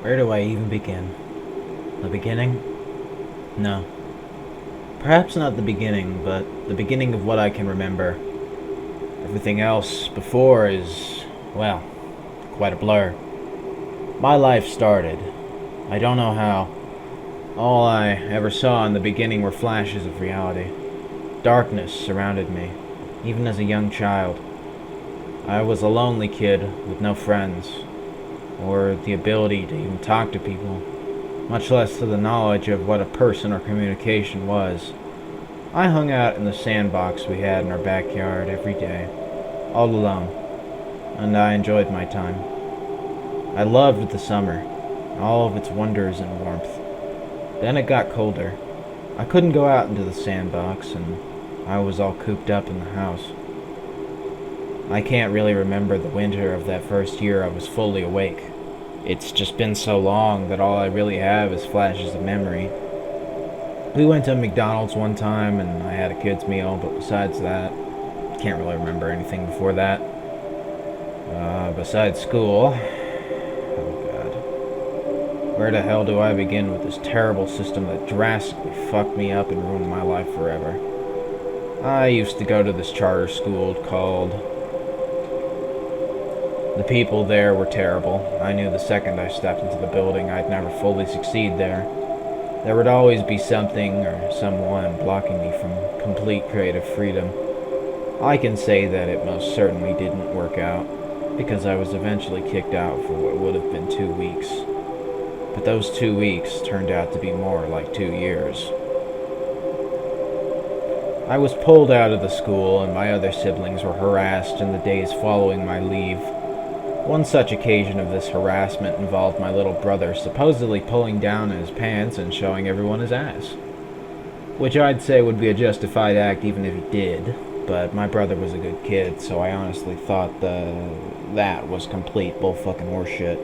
Where do I even begin? The beginning? No. Perhaps not the beginning, but the beginning of what I can remember. Everything else before is, well, quite a blur. My life started. I don't know how. All I ever saw in the beginning were flashes of reality. Darkness surrounded me, even as a young child. I was a lonely kid with no friends, or the ability to even talk to people, much less to the knowledge of what a person or communication was. I hung out in the sandbox we had in our backyard every day, all alone, and I enjoyed my time. I loved the summer, all of its wonders and warmth. Then it got colder. I couldn't go out into the sandbox, and I was all cooped up in the house. I can't really remember the winter of that first year I was fully awake. It's just been so long that all I really have is flashes of memory. We went to McDonald's one time and I had a kid's meal, but besides that, can't really remember anything before that. Besides school, oh god. Where the hell do I begin with this terrible system that drastically fucked me up and ruined my life forever? I used to go to this charter school called... The people there were terrible. I knew the second I stepped into the building I'd never fully succeed there. There would always be something or someone blocking me from complete creative freedom. I can say that it most certainly didn't work out, because I was eventually kicked out for what would have been 2 weeks. But those 2 weeks turned out to be more like 2 years. I was pulled out of the school, and my other siblings were harassed in the days following my leave. One such occasion of this harassment involved my little brother supposedly pulling down his pants and showing everyone his ass. Which I'd say would be a justified act even if he did, but my brother was a good kid, so I honestly thought that was complete bullfucking horseshit.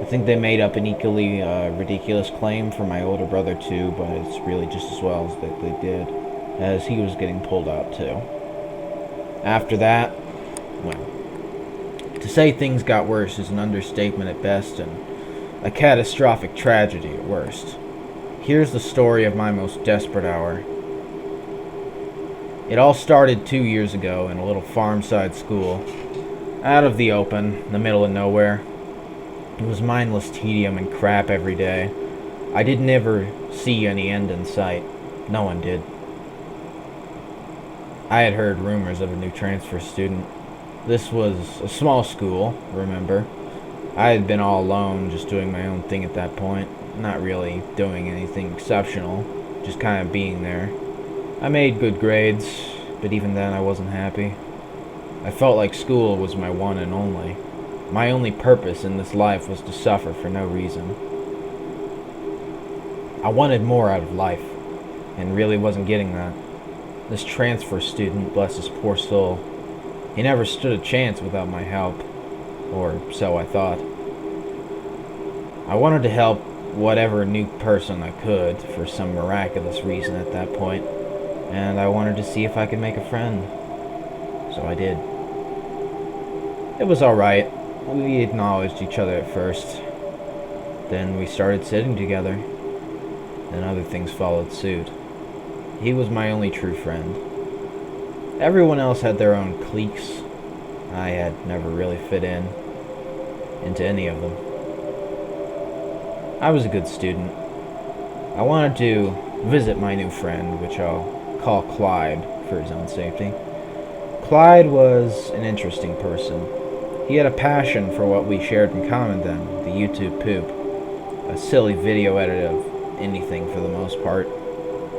I think they made up an equally ridiculous claim for my older brother too, but it's really just as well as that they did, as he was getting pulled out too. After that, well, to say things got worse is an understatement at best and a catastrophic tragedy at worst. Here's the story of my most desperate hour. It all started 2 years ago in a little farm-side school, out of the open, in the middle of nowhere. It was mindless tedium and crap every day. I didn't ever see any end in sight. No one did. I had heard rumors of a new transfer student. This was a small school, remember. I had been all alone, just doing my own thing at that point. Not really doing anything exceptional, just kind of being there. I made good grades, but even then I wasn't happy. I felt like school was my one and only. My only purpose in this life was to suffer for no reason. I wanted more out of life, and really wasn't getting that. This transfer student, bless his poor soul, he never stood a chance without my help, or so I thought. I wanted to help whatever new person I could for some miraculous reason at that point, and I wanted to see if I could make a friend. So I did. It was alright. We acknowledged each other at first. Then we started sitting together. Then other things followed suit. He was my only true friend. Everyone else had their own cliques. I had never really fit into any of them. I was a good student. I wanted to visit my new friend, which I'll call Clyde for his own safety. Clyde was an interesting person. He had a passion for what we shared in common then, the YouTube poop. A silly video edit of anything for the most part.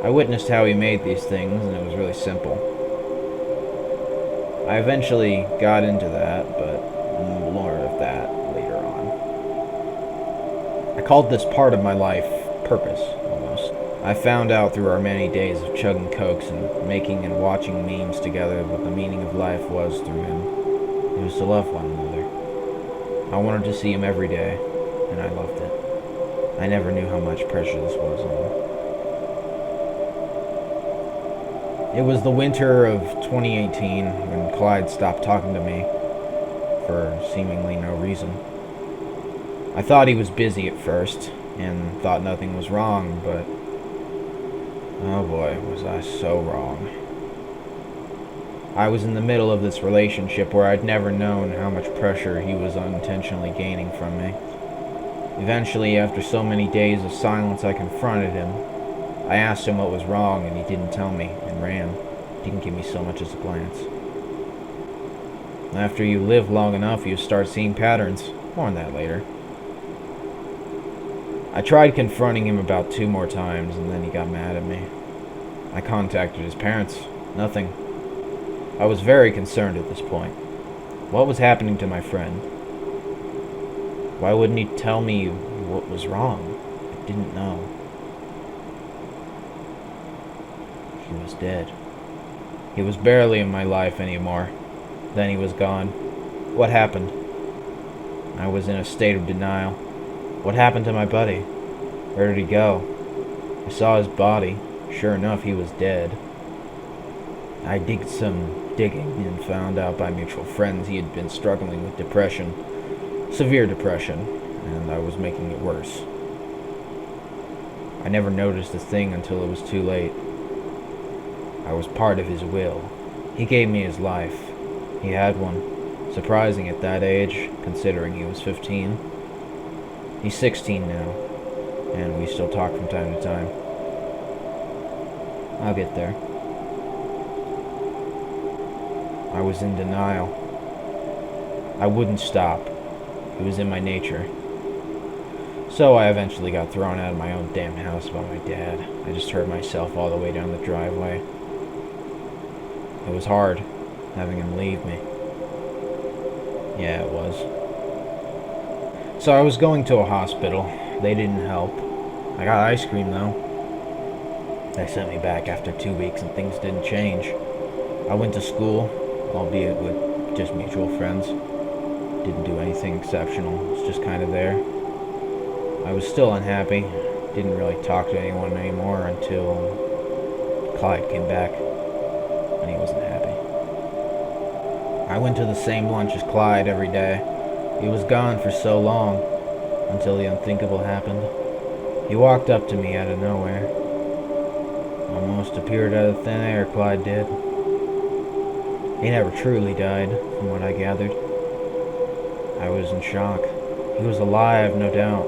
I witnessed how he made these things, and it was really simple. I eventually got into that, but more of that later on. I called this part of my life purpose, almost. I found out through our many days of chugging cokes and making and watching memes together what the meaning of life was through him. It was to love one another. I wanted to see him every day, and I loved it. I never knew how much pressure this was on him. It was the winter of 2018 when Clyde stopped talking to me for seemingly no reason. I thought he was busy at first, and thought nothing was wrong, but oh boy, was I so wrong. I was in the middle of this relationship where I'd never known how much pressure he was unintentionally gaining from me. Eventually, after so many days of silence, I confronted him. I asked him what was wrong, and he didn't tell me, and ran. Didn't give me so much as a glance. After you live long enough, you start seeing patterns. More on that later. I tried confronting him about 2 more times, and then he got mad at me. I contacted his parents. Nothing. I was very concerned at this point. What was happening to my friend? Why wouldn't he tell me what was wrong? I didn't know. He was dead. He was barely in my life anymore. Then he was gone. What happened? I was in a state of denial. What happened to my buddy? Where did he go? I saw his body. Sure enough, he was dead. I did some digging and found out by mutual friends he had been struggling with depression. Severe depression, and I was making it worse. I never noticed a thing until it was too late. I was part of his will. He gave me his life. He had one. Surprising at that age, considering he was 15. He's 16 now, and we still talk from time to time. I'll get there. I was in denial. I wouldn't stop. It was in my nature. So I eventually got thrown out of my own damn house by my dad. I just heard myself all the way down the driveway. It was hard, having him leave me. Yeah, it was. So I was going to a hospital. They didn't help. I got ice cream, though. They sent me back after 2 weeks and things didn't change. I went to school, albeit with just mutual friends. Didn't do anything exceptional. Was just kind of there. I was still unhappy. Didn't really talk to anyone anymore until Clyde came back. And he wasn't happy. I went to the same lunch as Clyde every day. He was gone for so long, until the unthinkable happened. He walked up to me out of nowhere. Almost appeared out of thin air, Clyde did. He never truly died, from what I gathered. I was in shock. He was alive, no doubt.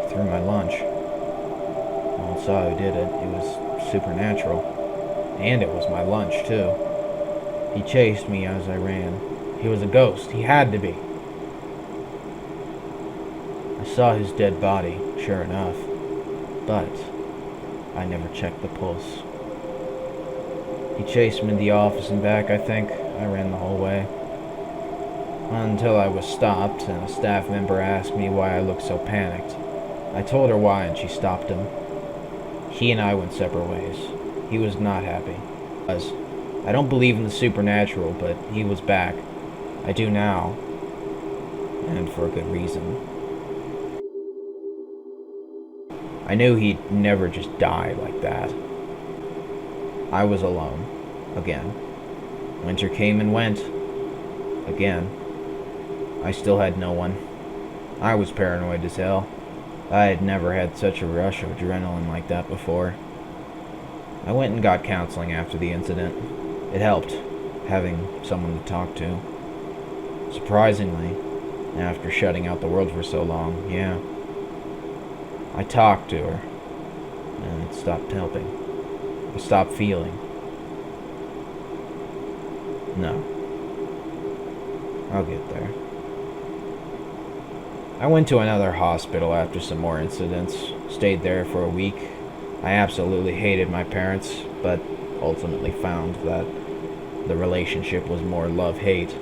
He threw my lunch. No one saw who did it. It was supernatural. And it was my lunch, too. He chased me as I ran. He was a ghost. He had to be. I saw his dead body, sure enough. But I never checked the pulse. He chased me to the office and back, I think. I ran the whole way. Until I was stopped, and a staff member asked me why I looked so panicked. I told her why, and she stopped him. He and I went separate ways. He was not happy. I don't believe in the supernatural, but he was back. I do now. And for a good reason. I knew he'd never just die like that. I was alone. Again. Winter came and went. Again. I still had no one. I was paranoid as hell. I had never had such a rush of adrenaline like that before. I went and got counseling after the incident. It helped, having someone to talk to. Surprisingly, after shutting out the world for so long, yeah. I talked to her, and it stopped helping. I stopped feeling. No. I'll get there. I went to another hospital after some more incidents, stayed there for a week. I absolutely hated my parents, but ultimately found that the relationship was more love-hate.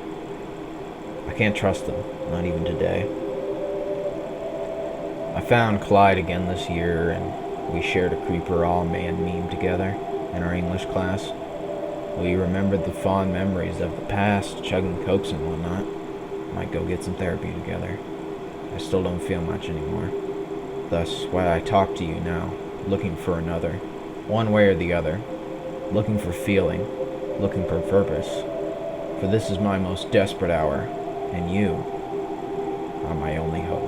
I can't trust them, not even today. I found Clyde again this year, and we shared a Creeper All-Man meme together in our English class. We remembered the fond memories of the past, chugging cokes and whatnot. Might go get some therapy together. I still don't feel much anymore. Thus, why I talk to you now, looking for another, one way or the other, looking for feeling, looking for purpose. For this is my most desperate hour, and you are my only hope.